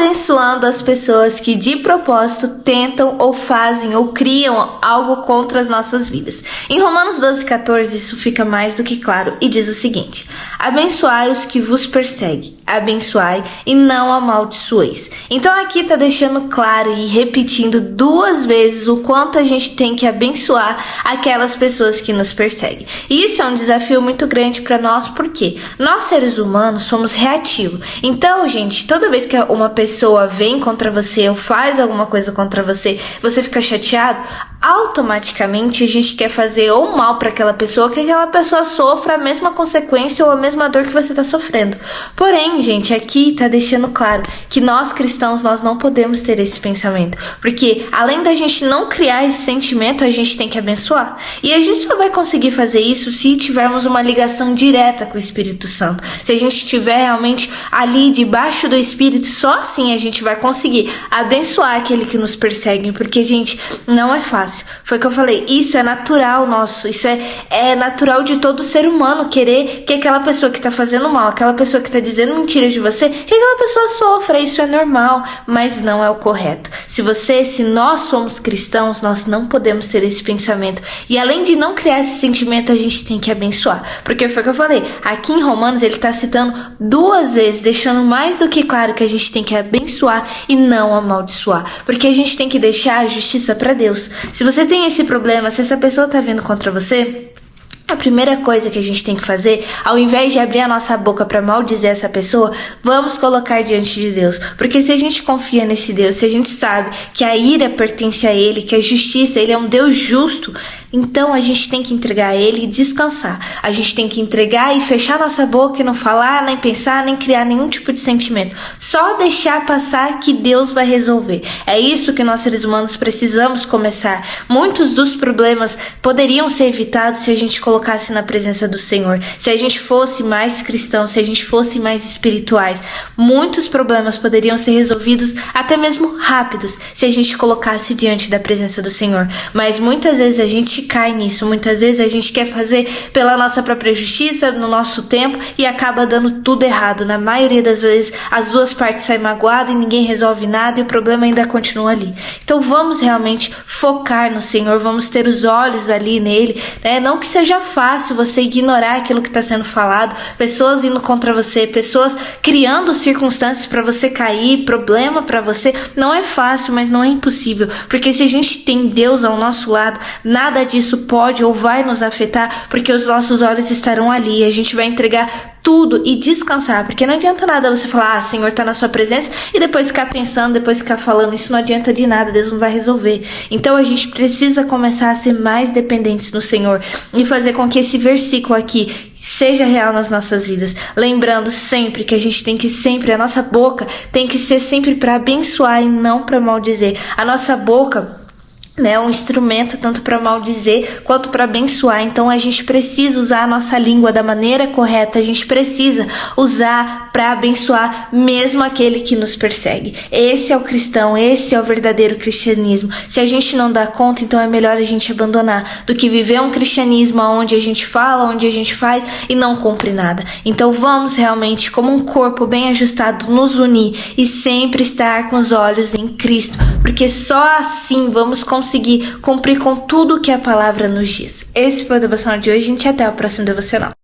abençoando as pessoas que de propósito tentam ou fazem ou criam algo contra as nossas vidas. Em Romanos 12:14 isso fica mais do que claro e diz o seguinte: abençoai os que vos perseguem, abençoai e não amaldiçoeis. Então aqui está deixando claro e repetindo 2 vezes o quanto a gente tem que abençoar aquelas pessoas que nos perseguem. E isso é um desafio muito grande para nós, porque nós seres humanos somos reativos. Então, gente, toda vez que uma pessoa vem contra você ou faz alguma coisa contra você, você fica chateado, automaticamente a gente quer fazer ou mal para aquela pessoa, que aquela pessoa sofra a mesma consequência ou a mesma dor que você está sofrendo. Porém, gente, aqui está deixando claro que nós cristãos, nós não podemos ter esse pensamento, porque além da gente não criar esse sentimento, a gente tem que abençoar. E a gente só vai conseguir fazer isso se tivermos uma ligação direta com o Espírito Santo. Se a gente estiver realmente ali debaixo do Espírito, só assim a gente vai conseguir abençoar aquele que nos persegue, porque, gente, não é fácil. Foi o que eu falei, isso é natural nosso, isso é natural de todo ser humano, querer que aquela pessoa que está fazendo mal, aquela pessoa que está dizendo mentiras de você, que aquela pessoa sofra. Isso é normal, mas não é o correto. Se nós somos cristãos, nós não podemos ter esse pensamento. E além de não criar esse sentimento, a gente tem que abençoar. Porque foi o que eu falei, aqui em Romanos ele está citando 2 vezes, deixando mais do que claro que a gente tem que abençoar e não amaldiçoar. Porque a gente tem que deixar a justiça para Deus. Se você tem esse problema, se essa pessoa está vindo contra você, a primeira coisa que a gente tem que fazer, ao invés de abrir a nossa boca para maldizer essa pessoa, vamos colocar diante de Deus. Porque se a gente confia nesse Deus, se a gente sabe que a ira pertence a Ele, que a justiça, Ele é um Deus justo, então a gente tem que entregar a Ele e descansar. A gente tem que entregar e fechar nossa boca e não falar, nem pensar, nem criar nenhum tipo de sentimento. Só deixar passar que Deus vai resolver. É isso que nós seres humanos precisamos começar. Muitos dos problemas poderiam ser evitados se a gente colocasse na presença do Senhor. Se a gente fosse mais cristãos, se a gente fosse mais espirituais, muitos problemas poderiam ser resolvidos até mesmo rápidos se a gente colocasse diante da presença do Senhor. Mas muitas vezes a gente cai nisso, muitas vezes a gente quer fazer pela nossa própria justiça, no nosso tempo, e acaba dando tudo errado. Na maioria das vezes as 2 partes saem magoadas e ninguém resolve nada e o problema ainda continua ali. Então vamos realmente focar no Senhor, vamos ter os olhos ali nele, né? Não que seja fácil você ignorar aquilo que está sendo falado, pessoas indo contra você, pessoas criando circunstâncias para você cair, problema para você, não é fácil, mas não é impossível, porque se a gente tem Deus ao nosso lado, nada disso pode ou vai nos afetar, porque os nossos olhos estarão ali, a gente vai entregar tudo e descansar, porque não adianta nada você falar, Senhor está na sua presença, e depois ficar pensando, depois ficar falando, isso não adianta de nada, Deus não vai resolver. Então a gente precisa começar a ser mais dependentes no Senhor e fazer com que esse versículo aqui seja real nas nossas vidas, lembrando sempre que a gente tem que sempre, a nossa boca tem que ser sempre para abençoar e não para maldizer. A nossa boca é um instrumento tanto para maldizer quanto para abençoar. Então a gente precisa usar a nossa língua da maneira correta, a gente precisa usar para abençoar mesmo aquele que nos persegue. Esse é o cristão, esse é o verdadeiro cristianismo. Se a gente não dá conta, então é melhor a gente abandonar do que viver um cristianismo onde a gente fala, onde a gente faz e não cumpre nada. Então vamos realmente, como um corpo bem ajustado, nos unir e sempre estar com os olhos em Cristo, porque só assim vamos conseguir cumprir com tudo que a palavra nos diz. Esse foi o devocional de hoje, gente, até o próximo devocional.